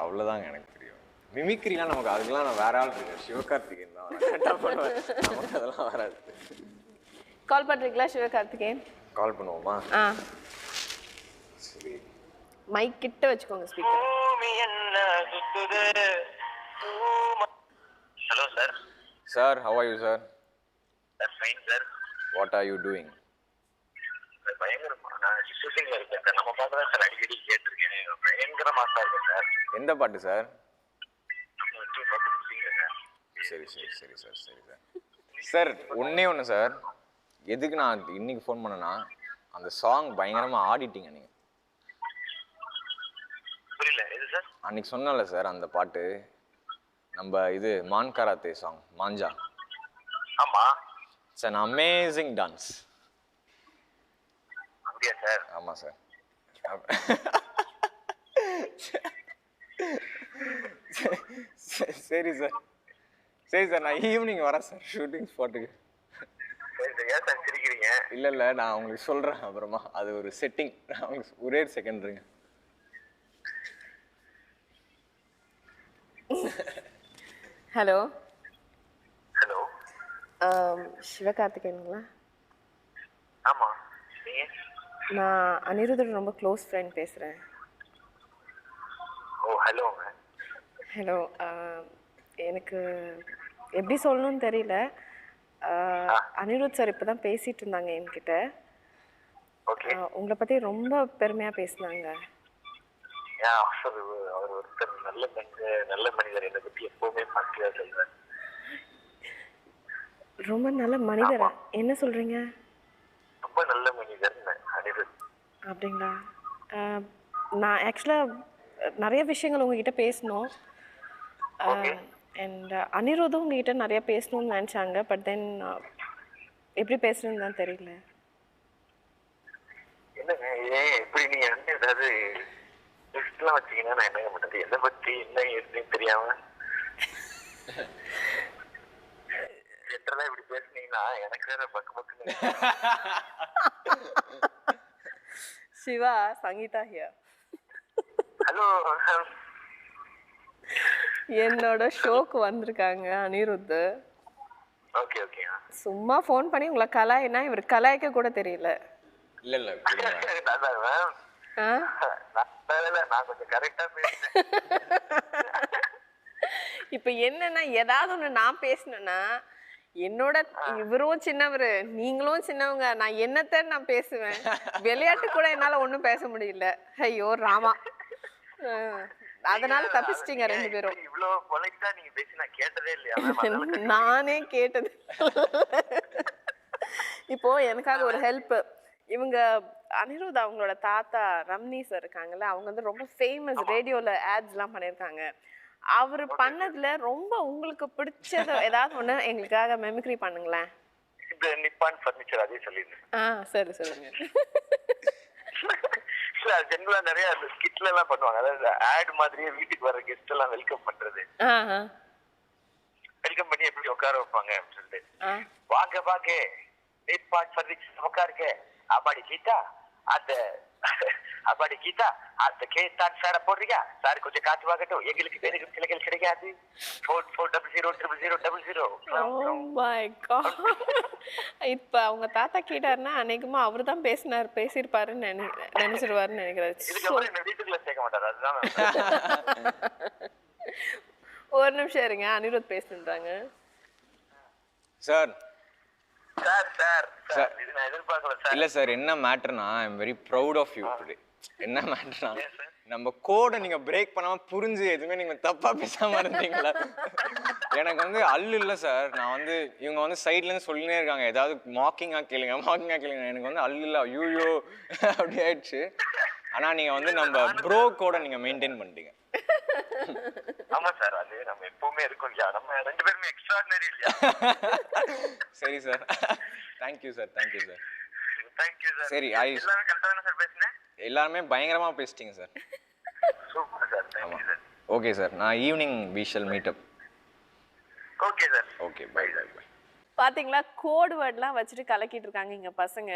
அவ்வளோதாங்க எனக்கு தெரியும். மிமிக்ரிலாம் நமக்கு அதுக்கெல்லாம் நான் வேற ஆள் இருக்கேன். சிவகார்த்திகேயன் தான் கரெக்டாக பண்ணுவேன். நமக்கு அதெல்லாம் வராது. கால் பண்ணுறீங்களா சிவகார்த்திகேயன்? கால் பண்ணுவோமா? சரி, மைக் கிட்ட வச்சுக்கோங்க speaker. Hello sir. Sir, how are you sir? Fine sir. What are you doing? பயங்கரமா நான் ஷூட்டிங்ல இருக்கேன் சார். நம்ம பாட்டு தான் சார் அடிக்கடி கேட்டிருக்கேன். பயங்கரமா சார் இருக்கு சார். எந்த பாட்டு சார்? நம்ம வந்து பாட்டு கொடுத்தீங்க சார். சரி சரி சரி சார் சரி சார் சார் ஒன்றே ஒன்று சார். எதுக்கு நான் இன்னைக்கு ஃபோன் பண்ணேன்னா, அந்த சாங் பயங்கரமாக ஆடிட்டீங்க நீங்கள். புரியல எது சார்? அன்னைக்கு சொன்னல சார் அந்த பாட்டு, நம்ம இது மான் கராத்தே சாங் மாஞ்சா. ஆமா. It's an amazing dance. அப்படியா சார்? ஆமாம் சார். சரி சார் சரி சார், நான் ஈவினிங் வரேன் சார் ஷூட்டிங் ஸ்பாட்டுக்கு. சரி சார். ஏன் சார் சிரிக்கிறீங்க? இல்லை இல்லை, நான் உங்களுக்கு சொல்கிறேன் அப்புறமா. அது ஒரு செட்டிங். ஒரே செகண்ட் இருங்க. ஹலோ. ஹலோ. சிவகார்த்திகேயனுங்களா? ஆமா. நீங்க? நான் அனிருத்தோட ரொம்ப க்ளோஸ் ஃப்ரெண்ட் பேசுகிறேன். ஓ ஹலோங்க. ஹலோ. எனக்கு எப்படி சொல்லணும்னு தெரியல. அனிருத் சார் இப்போ தான் பேசிகிட்டு இருந்தாங்க என்கிட்ட. ஓகே. உங்களை பற்றி ரொம்ப பெருமையாக பேசினாங்க. அவர் ஒருத்தர் நல்ல மனிதர். என்னை பற்றி எப்பவுமே பாசிட்டிவா சொல்றாரு. ரொம்ப நல்ல மனிதரா? என்ன சொல்கிறீங்க? ரொம்ப நல்ல மனிதர் அனிருத். அப்படிங்களா? நான் ஆக்சுவலாக நிறைய விஷயங்கள் உங்ககிட்ட பேசணும். அண்ட் அனிருத்தும் உங்ககிட்ட நிறைய பேசணும்னு நினச்சாங்க. பட் தென் எப்படி பேசுறதுன்னு தான் தெரியல. என்னங்க ஏன் இப்படி நீங்க ஏதாவது லிஸ்ட்லாம் வச்சீங்கன்னா நான் என்ன பண்றது? எதை பத்தி என்ன எதுன்னு தெரியாம ஜென்ரலா இப்படி பேசுனீங்கன்னா எனக்கு வேற பக்கு பக்குன்னு. சிவா, சங்கீதா ஹியர். ஹலோ. என்னோட ஷோக்கு வந்திருக்காங்க அனிருத். Okay okay. சும்மா ஃபோன் பண்ணி உங்களை கலாயினா இவர் கலாய்க்க கூட தெரியல. இல்லை இல்லை, நான் கொஞ்சம் கரெக்டா பேசுறேன். இப்ப என்னன்னா, ஏதாவது ஒண்ணு நான் பேசினேன்னா என்னோட இவரும் சின்னவரு நீங்களும் சின்னவங்க, நான் என்னத்த நான் பேசுவேன்? விளையாட்டு கூட என்னால ஒண்ணும் பேச முடியல. ஐயோ ராமா. அதனால தப்பிச்சிட்டீங்க ரெண்டு பேரும். இவ்வளவு பொலைட்டா நீங்க பேசி நான் கேட்டதே இல்லையா? நானே கேட்டது. இப்போ எனக்காக ஒரு ஹெல்ப். இவங்க அனிருத் அவங்களோட தாத்தா ரம்னி சார் இருக்காங்கல்ல, அவங்க வந்து ரொம்ப ஃபேமஸ், ரேடியோல ஆட்ஸ்லாம் பண்ணியிருக்காங்க. அவர் பண்ணதுல ரொம்ப உங்களுக்கு பிடிச்சது ஏதாவது ஒண்ணு எங்களுக்காக மெமிக்ரி பண்ணுங்களேன். இந்த நிப்பான் ஃபர்னிச்சர் அதே சொல்லிருந்தேன். சரி சொல்லுங்க. ஜென்ரலா நிறைய ஸ்கிட்ல எல்லாம் பண்ணுவாங்க. அதாவது ஆட் மாதிரியே வீட்டுக்கு வர கெஸ்ட் எல்லாம் வெல்கம் பண்றது. வெல்கம் பண்ணி எப்படி உட்கார வைப்பாங்க அப்படின்னு சொல்லிட்டு, வாங்க வாங்க நிப்பான் ஃபர்னிச்சர் உட்காருங்க. அப்பாடி கீதா அந்த அப்பாடி கீதா அந்த கேட்டான் சார போடுறீங்க சார், கொஞ்சம் காத்து வாங்கட்டும், எங்களுக்கு வேறு கிளைகள் கிடைக்காது. 44000000. இப்ப அவங்க தாத்தா கேட்டாருன்னா அநேகமா அவரு தான் பேசியிருப்பாருன்னு நினைச்சிருவாருன்னு நினைக்கிறேன். வீட்டுக்குள்ள சேர்க்க மாட்டாரு. அதுதான் ஒரு நிமிஷம் இருங்க, அனிருத் பேசுறாங்க. சார் இல்ல சார், என்ன மேட்டர்னா, I am very proud of you today. என்ன மேட்டர்னா, நம்ம கோடை நீங்க பிரேக் பண்ணாம புரிஞ்சு எதுவுமே நீங்க தப்பா பேசாம இருந்தீங்களா? எனக்கு வந்து அல்லு இல்லை சார். நான் வந்து இவங்க வந்து சைட்ல இருந்து சொல்லினே இருக்காங்க, ஏதாவது மாக்கிங்கா கேளுங்க. எனக்கு வந்து அல்லு இல்லை, ஐயோ அப்படி ஆயிடுச்சு. ஆனா நீங்க வந்து நம்ம ப்ரோ கோட நீங்க மெயின்டைன் பண்ணிட்டீங்க. ஆமா சார், அது நம்ம எப்பவுமே இருக்கும் இல்லையா? நம்ம ரெண்டு பேருமே எக்ஸ்ட்ராடினரி இல்லையா? சரி sir, thank you sir. Thank you sir. சரி, எல்லாமே கரெக்டா தானே சார் பேசுனேன்? எல்லாமே பயங்கரமா பேசிட்டீங்க sir. Super sir. Thank you sir. Okay sir, நான் evening we shall meet up. Okay sir. Okay, bye bye bye. பாத்தீங்களா, கோட் வேர்ட்லாம் வச்சுட்டு கலக்கிட்டு இருக்காங்க இங்க பசங்க.